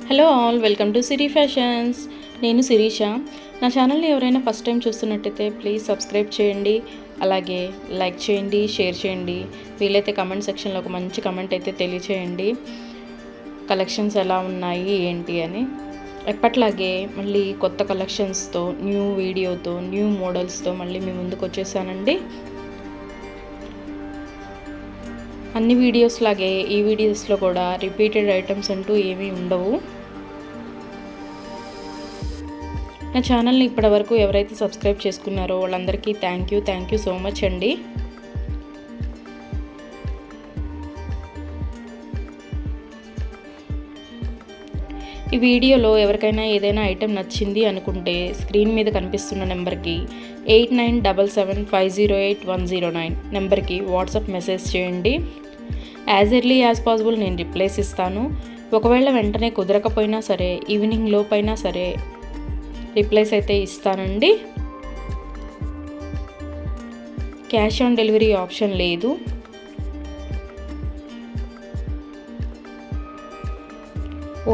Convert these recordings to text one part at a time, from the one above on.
Hello all, welcome to Siri fashions. నేను శిరీష. నా ఛానల్ని ఎవరైనా ఫస్ట్ టైం చూస్తున్నట్టయితే ప్లీజ్ సబ్స్క్రైబ్ చేయండి, అలాగే లైక్ చేయండి, షేర్ చేయండి. వీలైతే కమెంట్ సెక్షన్లో ఒక మంచి కమెంట్ అయితే తెలియచేయండి, కలెక్షన్స్ ఎలా ఉన్నాయి ఏంటి అని. ఎప్పట్లాగే మళ్ళీ కొత్త కలెక్షన్స్తో, న్యూ వీడియోతో, న్యూ మోడల్స్తో మళ్ళీ మీ ముందుకు వచ్చేసానండి. అన్ని వీడియోస్ లాగే ఈ వీడియోస్లో కూడా రిపీటెడ్ ఐటమ్స్ అంటూ ఏమీ ఉండవు. నా ఛానల్ని ఇప్పటివరకు ఎవరైతే సబ్స్క్రైబ్ చేసుకున్నారో వాళ్ళందరికీ థ్యాంక్ యూ సో మచ్ అండి. ఈ వీడియోలో ఎవరికైనా ఏదైనా ఐటెం నచ్చింది అనుకుంటే స్క్రీన్ మీద కనిపిస్తున్న నెంబర్కి 8977508109 నెంబర్కి వాట్సాప్ మెసేజ్ చేయండి. యాజ్ ఎర్లీ యాజ్ పాసిబుల్ నేను రిప్లైస్ ఇస్తాను. ఒకవేళ వెంటనే కుదరకపోయినా సరే ఈవినింగ్ లోపైనా సరే రిప్లైస్ అయితే ఇస్తానండి. క్యాష్ ఆన్ డెలివరీ ఆప్షన్ లేదు.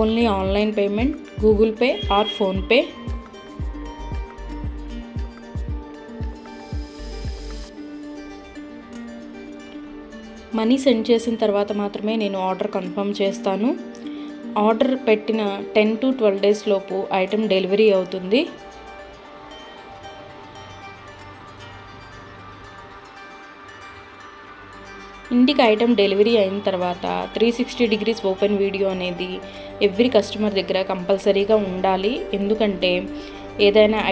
Only online payment, Google pay are PhonePe. Money send చేసిన తర్వాత మాత్రమే నేను ఆర్డర్ కన్ఫర్మ్ చేస్తాను. ఆర్డర్ పెట్టిన 10 to 12 days లోపు ఐటెం డెలివరీ అవుతుంది. ఇంటికి ఐటెం డెలివరీ అయిన తర్వాత 360 degrees ఓపెన్ వీడియో అనేది ఎవ్రీ కస్టమర్ దగ్గర కంపల్సరీగా ఉండాలి. ఎందుకంటే ఏదైనా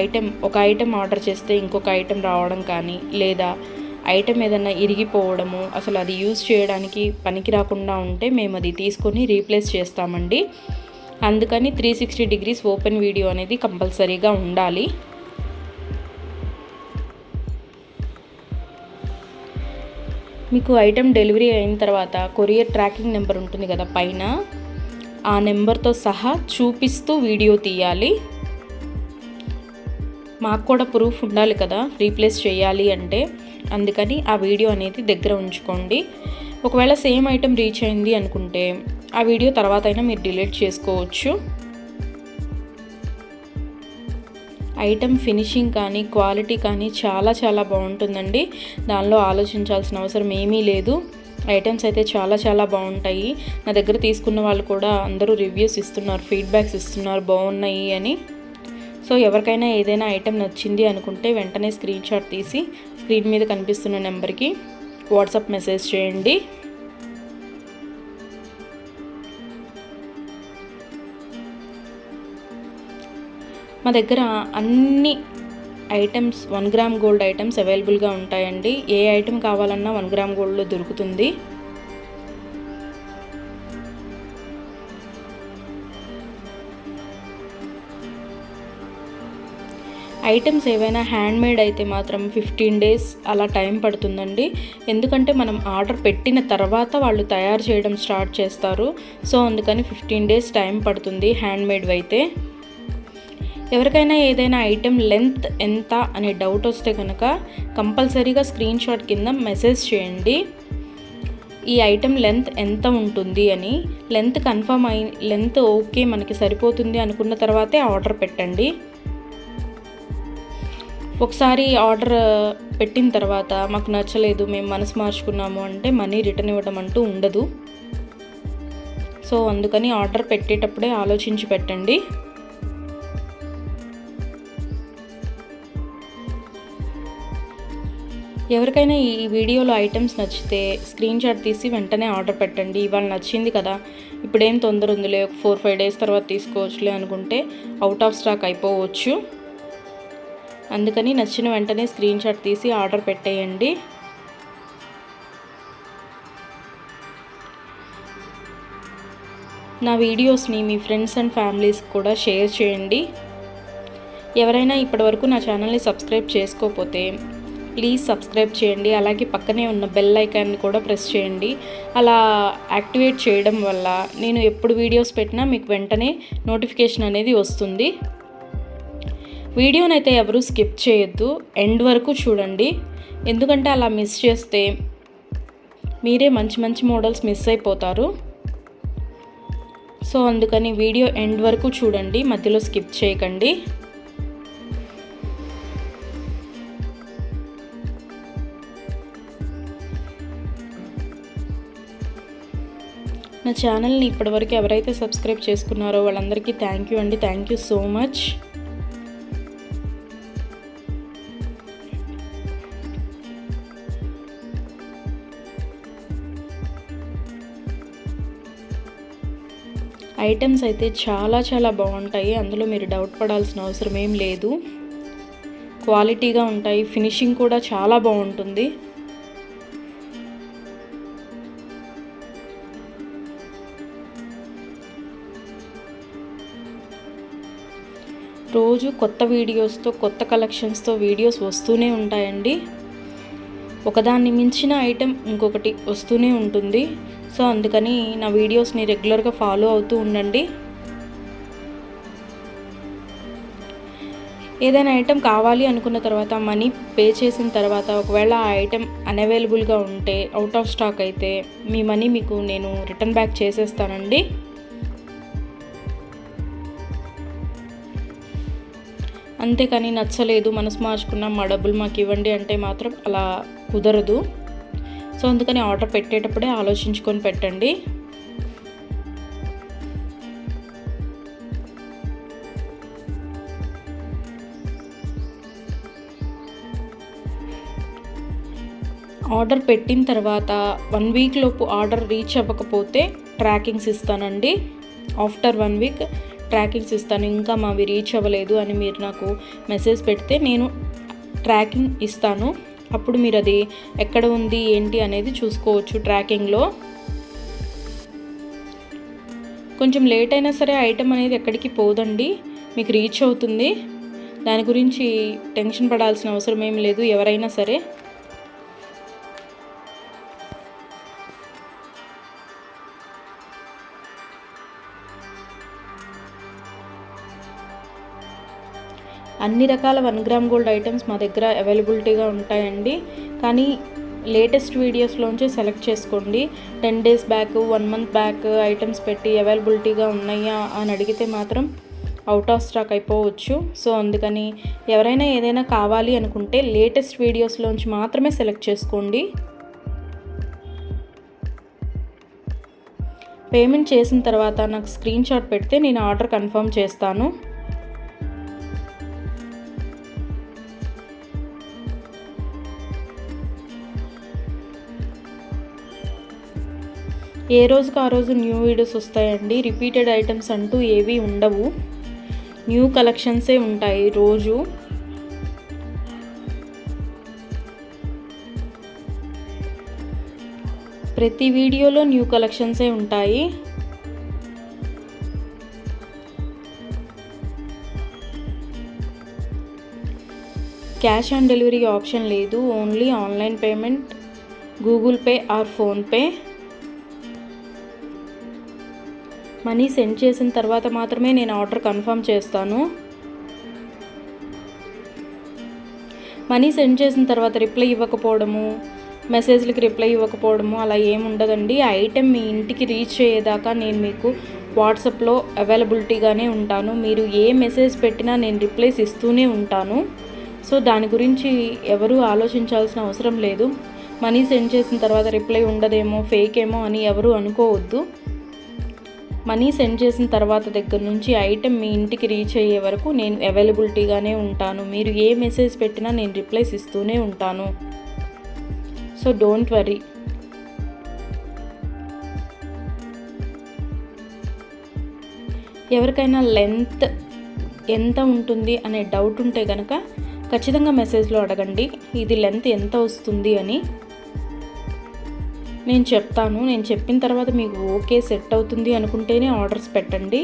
ఒక ఐటెం ఆర్డర్ చేస్తే ఇంకొక ఐటెం రావడం కానీ, లేదా ఐటెం ఏదైనా ఇరిగిపోవడము, అసలు అది యూజ్ చేయడానికి పనికి రాకుండా ఉంటే మేము అది తీసుకొని రీప్లేస్ చేస్తామండి. అందుకని 360 degrees ఓపెన్ వీడియో అనేది కంపల్సరీగా ఉండాలి. మీకు ఐటెం డెలివరీ అయిన తర్వాత కొరియర్ ట్రాకింగ్ నెంబర్ ఉంటుంది కదా పైన, ఆ నెంబర్తో సహా చూపిస్తూ వీడియో తీయాలి. మాకు కూడా ప్రూఫ్ ఉండాలి కదా రీప్లేస్ చేయాలి అంటే. అందుకని ఆ వీడియో అనేది దగ్గర ఉంచుకోండి. ఒకవేళ సేమ్ ఐటెం రీచ్ అయింది అనుకుంటే ఆ వీడియో తర్వాత అయినా మీరు డిలీట్ చేసుకోవచ్చు. ఐటెం ఫినిషింగ్ కానీ, క్వాలిటీ కానీ చాలా చాలా బాగుంటుందండి. దానిలో ఆలోచించాల్సిన అవసరం ఏమీ లేదు. ఐటమ్స్ అయితే చాలా చాలా బాగుంటాయి. నా దగ్గర తీసుకున్న వాళ్ళు కూడా అందరూ రివ్యూస్ ఇస్తున్నారు, ఫీడ్బ్యాక్స్ ఇస్తున్నారు బాగున్నాయి అని. సో ఎవరికైనా ఏదైనా ఐటెం నచ్చింది అనుకుంటే వెంటనే స్క్రీన్ షాట్ తీసి స్క్రీన్ మీద కనిపిస్తున్న నెంబర్కి వాట్సాప్ మెసేజ్ చేయండి. మా దగ్గర అన్ని ఐటమ్స్ 1 gram గోల్డ్ ఐటమ్స్ అవైలబుల్గా ఉంటాయండి. ఏ ఐటెం కావాలన్నా 1 gram గోల్డ్లో దొరుకుతుంది. ఐటమ్స్ ఏవైనా హ్యాండ్మేడ్ అయితే మాత్రం 15 days అలా టైం పడుతుందండి. ఎందుకంటే మనం ఆర్డర్ పెట్టిన తర్వాత వాళ్ళు తయారు చేయడం స్టార్ట్ చేస్తారు. సో అందుకని 15 days టైం పడుతుంది హ్యాండ్మేడ్ అయితే. ఎవరికైనా ఏదైనా ఐటెం లెంత్ ఎంత అనే డౌట్ వస్తే కనుక కంపల్సరీగా స్క్రీన్ షాట్ కింద మెసేజ్ చేయండి. ఈ ఐటెం లెంత్ ఎంత ఉంటుంది అని. లెంత్ ఓకే మనకి సరిపోతుంది అనుకున్న తర్వాతే ఆర్డర్ పెట్టండి. ఒకసారి ఆర్డర్ పెట్టిన తర్వాత మాకు నచ్చలేదు, మేము మనసు మార్చుకున్నాము అంటే మనీ రిటర్న్ ఇవ్వడం అంటూ ఉండదు. సో అందుకని ఆర్డర్ పెట్టేటప్పుడే ఆలోచించి పెట్టండి. ఎవరికైనా ఈ వీడియోలో ఐటమ్స్ నచ్చితే స్క్రీన్ షాట్ తీసి వెంటనే ఆర్డర్ పెట్టండి. ఇవాళ నచ్చింది కదా, ఇప్పుడేం తొందర ఉందిలే, 4-5 days తర్వాత తీసుకోవచ్చులే అనుకుంటే అవుట్ ఆఫ్ స్టాక్ అయిపోవచ్చు. అందుకని నచ్చిన వెంటనే స్క్రీన్ షాట్ తీసి ఆర్డర్ పెట్టేయండి. నా వీడియోస్ని మీ ఫ్రెండ్స్ అండ్ ఫ్యామిలీస్ కూడా షేర్ చేయండి. ఎవరైనా ఇప్పటివరకు నా ఛానల్ని సబ్స్క్రైబ్ చేసుకోకపోతే ప్లీజ్ సబ్స్క్రైబ్ చేయండి. అలాగే పక్కనే ఉన్న బెల్ ఐకాన్ని కూడా ప్రెస్ చేయండి. అలా యాక్టివేట్ చేయడం వల్ల నేను ఎప్పుడు వీడియోస్ పెట్టినా మీకు వెంటనే నోటిఫికేషన్ అనేది వస్తుంది. వీడియోనైతే ఎవరు స్కిప్ చేయొద్దు, ఎండ్ వరకు చూడండి. ఎందుకంటే అలా మిస్ చేస్తే మీరే మంచి మంచి మోడల్స్ మిస్ అయిపోతారు. సో అందుకని వీడియో ఎండ్ వరకు చూడండి, మధ్యలో స్కిప్ చేయకండి. నా ఛానల్ని ఇప్పటివరకు ఎవరైతే సబ్స్క్రైబ్ చేసుకున్నారో వాళ్ళందరికీ థ్యాంక్ యూ అండి. Thank you so much. Items అయితే చాలా బాగుంటాయి, అందులో మీరు డౌట్ పడాల్సిన అవసరం ఏం లేదు. క్వాలిటీగా ఉంటాయి, ఫినిషింగ్ కూడా చాలా బాగుంటుంది. రోజు కొత్త వీడియోస్తో, కొత్త కలెక్షన్స్తో వీడియోస్ వస్తూనే ఉంటాయండి. ఒకదాన్ని మించిన ఐటెం ఇంకొకటి వస్తూనే ఉంటుంది. సో అందుకని నా వీడియోస్ని రెగ్యులర్గా ఫాలో అవుతూ ఉండండి. ఏదైనా ఐటెం కావాలి అనుకున్న తర్వాత మనీ పే చేసిన తర్వాత ఒకవేళ ఆ ఐటెం అన్అవైలబుల్గా ఉంటే, అవుట్ ఆఫ్ స్టాక్ అయితే మీ మనీ మీకు నేను రిటర్న్ బ్యాక్ చేసేస్తానండి. అంతేకాని నచ్చలేదు, మనసు మార్చుకున్నాం, మా డబ్బులు మాకు ఇవ్వండి అంటే మాత్రం అలా కుదరదు. సో అందుకని ఆర్డర్ పెట్టేటప్పుడే ఆలోచించుకొని పెట్టండి. ఆర్డర్ పెట్టిన తర్వాత 1 వీక్ లోపు ఆర్డర్ రీచ్ అవ్వకపోతే ట్రాకింగ్స్ ఇస్తానండి. ఆఫ్టర్ 1 వీక్ ట్రాకింగ్స్ ఇస్తాను. ఇంకా మావి రీచ్ అవ్వలేదు అని మీరు నాకు మెసేజ్ పెడితే నేను ట్రాకింగ్ ఇస్తాను. అప్పుడు మీరు అది ఎక్కడ ఉంది ఏంటి అనేది చూసుకోవచ్చు ట్రాకింగ్లో. కొంచెం లేట్ అయినా సరే ఐటెం అనేది ఎక్కడికి పోదండి, మీకు రీచ్ అవుతుంది. దాని గురించి టెన్షన్ పడాల్సిన అవసరం ఏం లేదు ఎవరైనా సరే. అన్ని రకాల 1 గ్రామ్ గోల్డ్ ఐటమ్స్ మా దగ్గర అవైలబిలిటీగా ఉంటాయండి. కానీ లేటెస్ట్ వీడియోస్లోంచి సెలెక్ట్ చేసుకోండి. 10 days back, 1 month back items పెట్టి అవైలబిలిటీగా ఉన్నాయా అని అడిగితే మాత్రం అవుట్ ఆఫ్ స్టాక్ అయిపోవచ్చు. సో అందుకని ఎవరైనా ఏదైనా కావాలి అనుకుంటే లేటెస్ట్ వీడియోస్లోంచి మాత్రమే సెలెక్ట్ చేసుకోండి. పేమెంట్ చేసిన తర్వాత నాకు స్క్రీన్ షాట్ పెడితే నేను ఆర్డర్ కన్ఫర్మ్ చేస్తాను. ఏ రోజుకి ఆ రోజు న్యూ వీడియోస్ వస్తాయండి. రిపీటెడ్ ఐటమ్స్ అంటూ ఏవి ఉండవు, న్యూ కలెక్షన్సే ఉంటాయి రోజు. ప్రతి వీడియోలో న్యూ కలెక్షన్సే ఉంటాయి. క్యాష్ ఆన్ డెలివరీ ఆప్షన్ లేదు, only online payment, Google pay are PhonePe. Money send చేసిన తర్వాత మాత్రమే నేను ఆర్డర్ కన్ఫర్మ్ చేస్తాను. మనీ సెండ్ చేసిన తర్వాత రిప్లై ఇవ్వకపోవడము, మెసేజ్లకి రిప్లై ఇవ్వకపోవడము అలా ఏముండదండి. ఆ ఐటెం మీ ఇంటికి రీచ్ అయ్యేదాకా నేను మీకు వాట్సాప్లో అవైలబిలిటీగానే ఉంటాను. మీరు ఏ మెసేజ్ పెట్టినా నేను రిప్లైస్ ఇస్తూనే ఉంటాను. సో దాని గురించి ఎవరూ ఆలోచించాల్సిన అవసరం లేదు. మనీ సెండ్ చేసిన తర్వాత రిప్లై ఉండదేమో, ఫేక్ ఏమో అని ఎవరు అనుకోవద్దు. మనీ సెండ్ చేసిన తర్వాత దగ్గర నుంచి ఐటెం మీ ఇంటికి రీచ్ అయ్యే వరకు నేను అవైలబిలిటీగానే ఉంటాను. మీరు ఏ మెసేజ్ పెట్టినా నేను రిప్లైస్ ఇస్తూనే ఉంటాను. So don't worry. ఎవరికైనా లెంత్ ఎంత ఉంటుంది అనే డౌట్ ఉంటే కనుక ఖచ్చితంగా మెసేజ్లో అడగండి, ఇది లెంత్ ఎంత వస్తుంది అని. నేను చెప్తాను. నేను చెప్పిన తర్వాత మీకు ఓకే సెట్ అవుతుంది అనుకుంటేనే ఆర్డర్స్ పెట్టండి.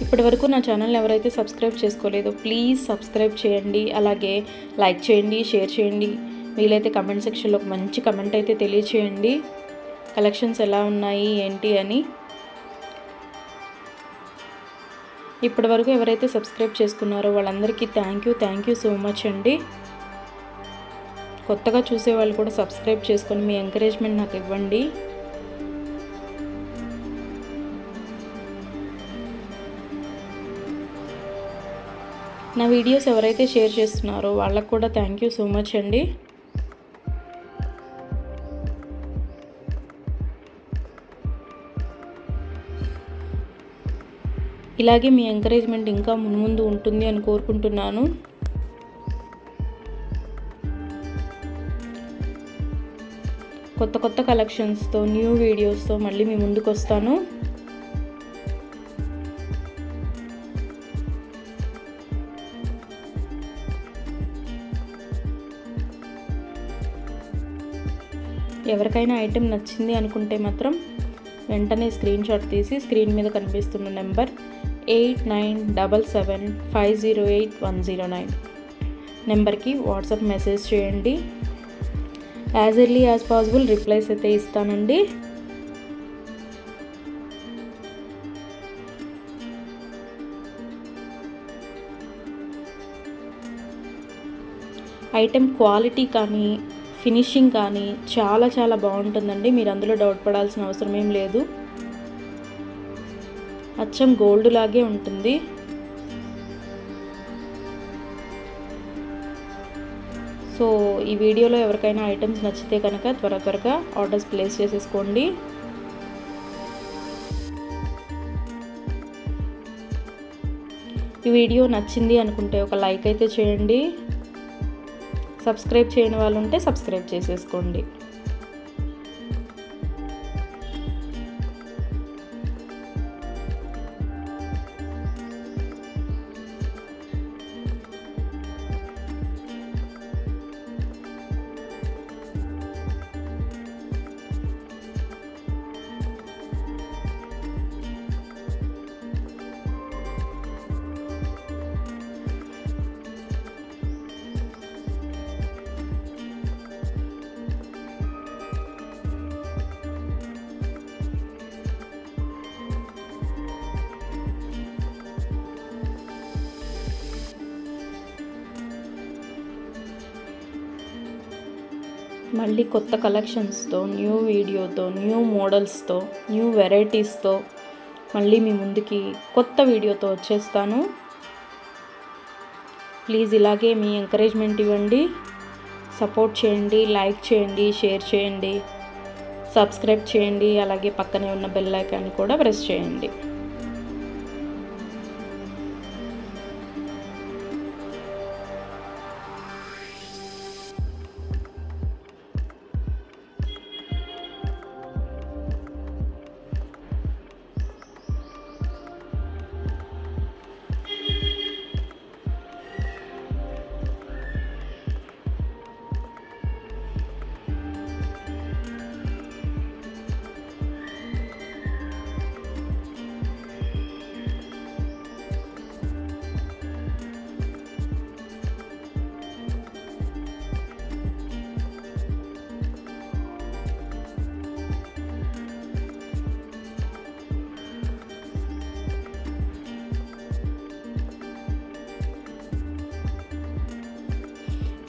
ఇప్పటివరకు నా ఛానల్ ఎవరైతే సబ్స్క్రైబ్ చేసుకోలేదో ప్లీజ్ సబ్స్క్రైబ్ చేయండి. అలాగే లైక్ చేయండి, షేర్ చేయండి. వీలైతే కమెంట్ సెక్షన్లో ఒక మంచి కమెంట్ అయితే తెలియచేయండి, కలెక్షన్స్ ఎలా ఉన్నాయి ఏంటి అని. ఇప్పటి వరకు ఎవరైతే సబ్స్క్రైబ్ చేసుకున్నారో వాళ్ళందరికీ థ్యాంక్ యూ సో మచ్ అండి. కొత్తగా చూసే వాళ్ళు కూడా సబ్స్క్రైబ్ చేసుకొని మీ ఎంకరేజ్మెంట్ నాకు ఇవ్వండి. నా వీడియోస్ ఎవరైతే షేర్ చేస్తున్నారో వాళ్ళకు కూడా థ్యాంక్ యూ సో మచ్ అండి. ఇలాగే మీ ఎంకరేజ్మెంట్ ఇంకా ముందు ఉంటుంది అని కోరుకుంటున్నాను. కొత్త కలెక్షన్స్తో న్యూ వీడియోస్తో మళ్ళీ మీ ముందుకు వస్తాను. ఎవరికైనా ఐటెం నచ్చింది అనుకుంటే మాత్రం వెంటనే స్క్రీన్ షాట్ తీసి స్క్రీన్ మీద కనిపిస్తున్న నెంబర్ 8977508109 నెంబర్కి వాట్సాప్ మెసేజ్ చేయండి. As early as possible replies అయితే ఇస్తానండి. ఐటెం క్వాలిటీ కానీ ఫినిషింగ్ కానీ చాలా బాగుంటుందండి. మీరు అందులో డౌట్ పడాల్సిన అవసరం ఏం లేదు. అచ్చం గోల్డ్ లాగే ఉంటుంది. సో ఈ వీడియోలో ఎవరికైనా ఐటమ్స్ నచ్చితే కనుక త్వరగా ఆర్డర్స్ ప్లేస్ చేసేసుకోండి. ఈ వీడియో నచ్చింది అనుకుంటే ఒక లైక్ అయితే చేయండి. సబ్స్క్రైబ్ చేయని వాళ్ళు ఉంటే సబ్స్క్రైబ్ చేసేసుకోండి. మళ్ళీ కొత్త కలెక్షన్స్తో న్యూ వీడియోతో న్యూ మోడల్స్తో న్యూ వెరైటీస్తో మళ్ళీ మీ ముందుకి కొత్త వీడియోతో వచ్చేస్తాను. ప్లీజ్ ఇలాగే మీ ఎంకరేజ్మెంట్ ఇవ్వండి, సపోర్ట్ చేయండి, లైక్ చేయండి, షేర్ చేయండి, సబ్స్క్రైబ్ చేయండి. అలాగే పక్కనే ఉన్న బెల్ ఐకాన్ని కూడా ప్రెస్ చేయండి.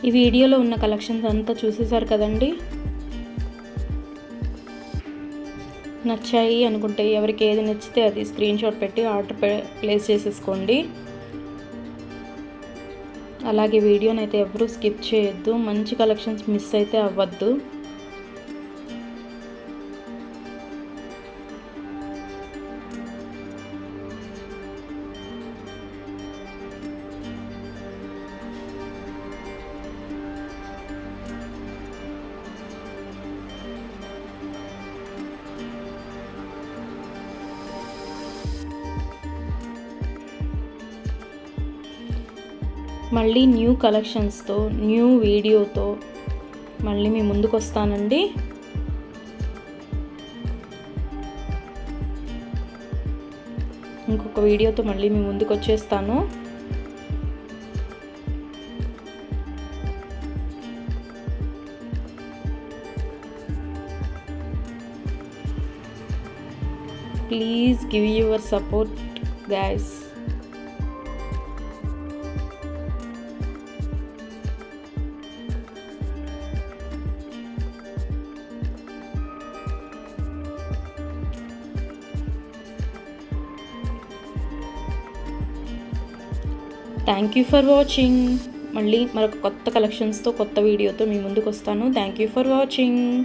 ఈ వీడియోలో ఉన్న కలెక్షన్స్ అంతా చూసేసారు కదండి. నచ్చాయి అనుకుంటే ఎవరికి ఏది నచ్చితే అది స్క్రీన్ షాట్ పెట్టి ఆర్డర్ ప్లేస్ చేసేసుకోండి. అలాగే వీడియోని అయితే ఎవరూ స్కిప్ చేయొద్దు. మంచి కలెక్షన్స్ మిస్ అయితే అవ్వద్దు. మళ్ళీ న్యూ కలెక్షన్స్తో న్యూ వీడియోతో మళ్ళీ మీ ముందుకు వస్తానండి. ఇంకొక వీడియోతో మళ్ళీ మీ ముందుకు వచ్చేస్తాను. Please give your support, guys. Thank you for watching. మళ్ళీ మరొక కొత్త కలెక్షన్స్తో కొత్త వీడియోతో మీ ముందుకు వస్తాను. Thank you for watching.